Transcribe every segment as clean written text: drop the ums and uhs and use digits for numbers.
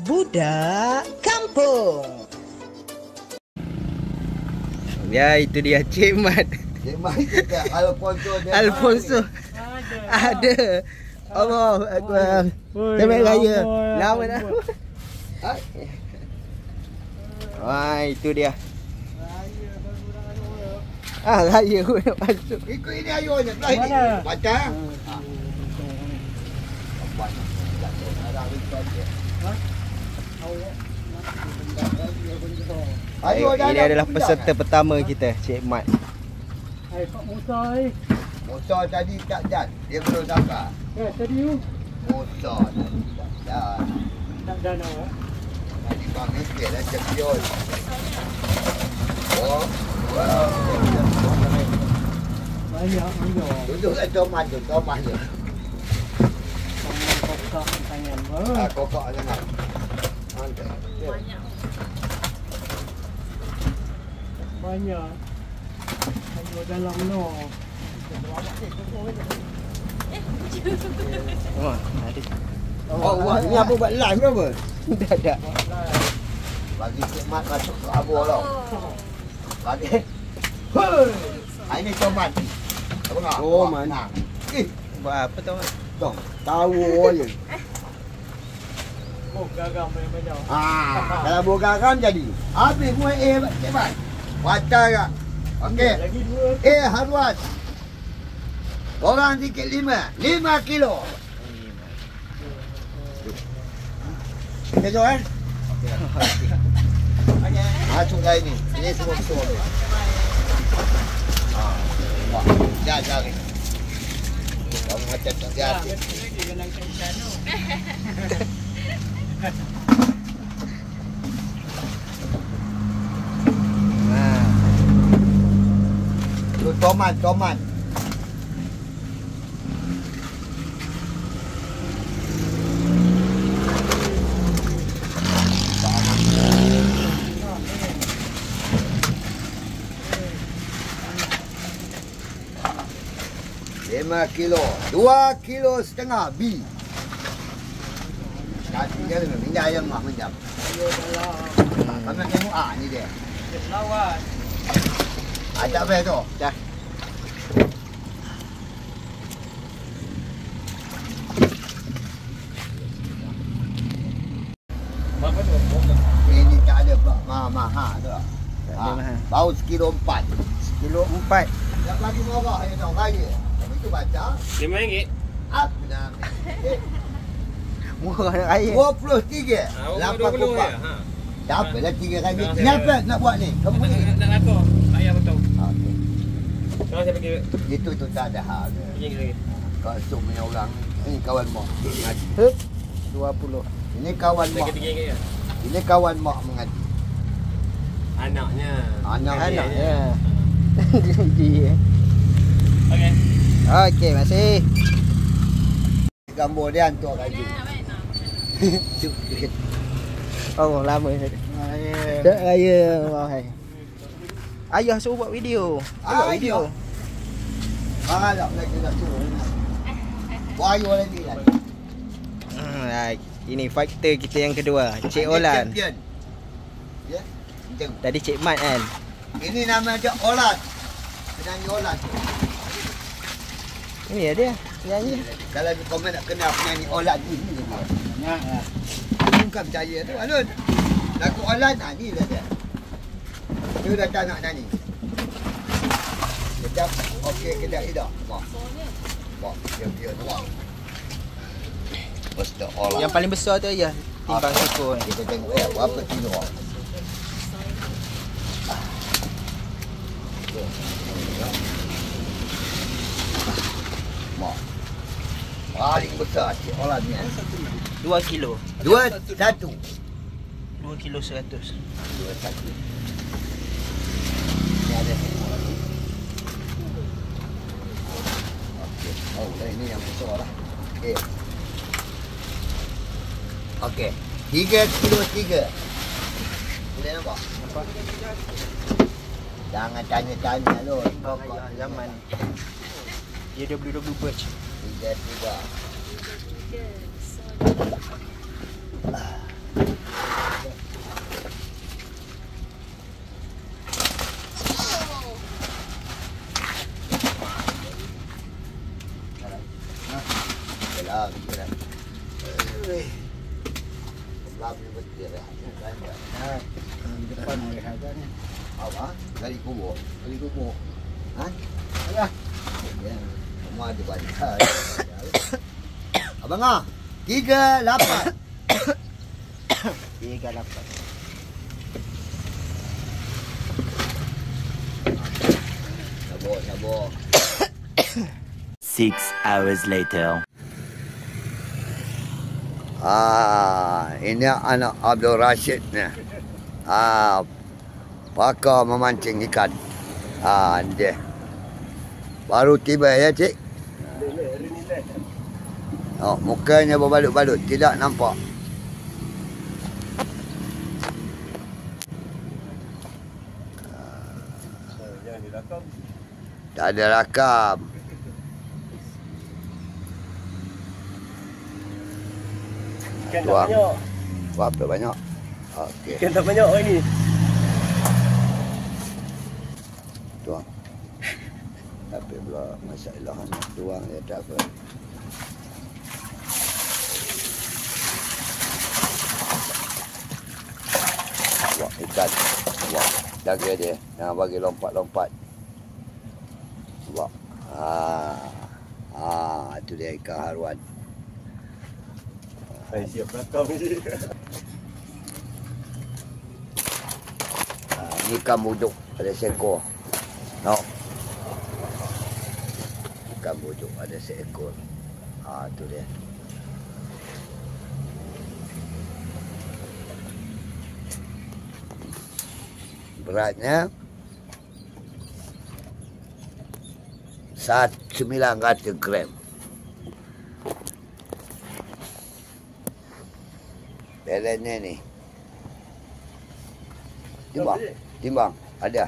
Budak Kampung. Ya, itu dia Cik Mat. Cik Mat kita Alfonso dia. Alfonso. Ada. Allah Akbar. Selamat raya. Lawan dah. Wah, itu dia. Raya pun nak masuk. Ikut ini ayuhnya. Mana? Macam. Ini adalah peserta pertama kita, Cik Mat. Pak Musa Musa tadi tak dan. Dia belum sampai. tadi you. Musa tadi tak dan. Tak dan awak. Tadi bang mikir dah champion. Oh. Banyak. Duduk kat Toman tu, Toman tu. Kokak tangan. Kokak jangan. Banyak. Ayo dalam no. Wah, ada. Oh, ni apa buat live ke apa? Dah. Bagi Cik Mat masuk ke abur tau. Bagi. Hei. Ini Toman. Apa nak? Toman. Buat apa tau? Tong, tahu je. Garam banyak. Kalau buat garam jadi. Habis semua Cik Mat. Baca tak? Okey. Lagi 2. Haruan. Orang sikit 5 kilo. Kita jual. Masuk dah ini. Ini semua betul. Jangan. Kamu macam tak hati. Lu Toman. kilo, 2,5 kilo B. Kaki dia ni minyak ayam mah macam. Mana tengok ni dia. Lawan. Ajak bel tu. Dah. Ini tak ada pula mahal tu. Mahal. Bau sekilo 4. Kilo 4. Tak lagi murah ya dong raya. Itu baca RM5. apa nama? Murah nak raya. 23. 20 ya. Tak apalah 3 kali. Kenapa nak buat ni? Kamu ni. Nak lakor. Ayah betul. Okey. Kalau saya pergi Itu tak ada hal. pergi lagi. Kalau sok punya orang ini kawan mak mengaji. 20. Ini kawan mak. Lagi RM3 ya. Ini kawan mak mengaji. Anaknya. Anaknya. Dia. Okey. Okey, masih. Gambar dia hantar lagi. Oh, lama dah. Tak raya. Wahai. Ayah suruh buat video. Buat video. Tak lagi dah suruh. Buat ayo lagi lah. Right. Ini fighter kita yang kedua, Cik Olan. Champion. Ya. Macam. Tadi Cik Mat kan. Ini nama dia Olan. Penyanyi Olan. Ini dia. Nyanyi. Kalau komen nak kenal penyanyi Olan ni dia. Banyak. Aku bukan percaya tu Alun. Lagu Olan ni lah dia. Dia dah tak nak nyanyi. Kejap. Okey, kejap dah. Wah. Dia wah. Mesti Olan. Yang paling besar tu ayah timbang syukur ni. Kita tengok berapa kilo. Paling besar Cik Olan ni. 2 kilo. 2 1. 2 kilo 100. 2 1. Ni ada. Okey. Oh, ini yang besar lah. Okey. Okey. 3 kilo 3. Boleh nampak? Nampak? Jangan tanya-tanya lu. Pokok zaman. Dia WW Birch. 3 3. Lama betul ya. Depan oleh harganya. Apa? Kali kubur. Kali kubur. Ha? Alah. Ya. Semua ada banyak. Abang ah. 38. 38. Sabar. 6 hours later. Ini anak Abdul Rashid ni. Pakar memancing ikan. Dia. Baru tiba ya, cik? Oh, mukanya berbalut-balut, tidak nampak. Tak ada rakam. Ikan tak Tuang. banyak. Berapa banyak? Okey. Ikan tak banyak hari ni. Tuang. Tapi pula masalah nak tuang ya tak apa. Wah, ikan. Wah, jaga dia. Jangan bagi lompat-lompat. Wah. Itu dia ikan haruan. Saya siap rakam je. Ini ikan buduk ada seekor. No. Ikan buduk ada seekor. Itu dia. Beratnya 900 gram. Belennya ni. Timbang. Ada.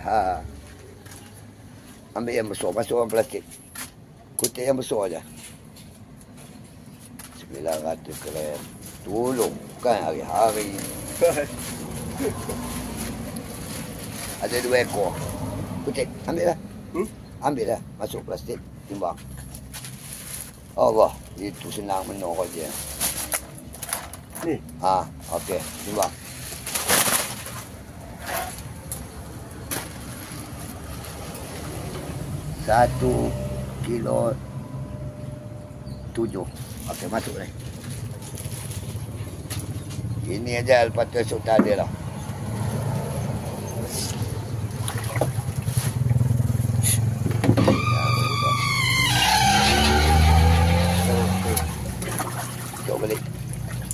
Ambil yang besar, masuk dalam plastik. Kutip yang besar aja. 900 gram. Tolong kan hari-hari. Ada 2 ekor. Kutip, ambil lah. Ambil lah, masuk plastik, timbang. Allah, itu senang menor je. Ni. Okey, timbang. Satu kilo 7. Okey, masuk ni. Ini aja lepas tu esok tak ada lah. Balik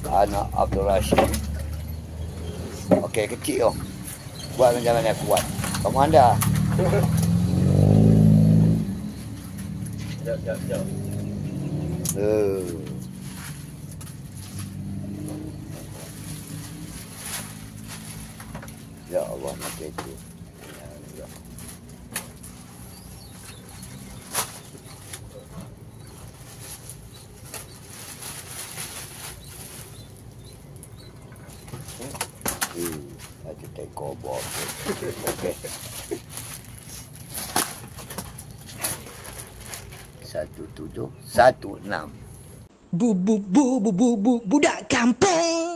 anak Abdul Rashid. Okey, kecil tu. Buat macam mana kuat. Kamu anda. Jap. Ya Allah, macam itu. Ya. Ada teko bot. Okey. 1716. Budak kampung.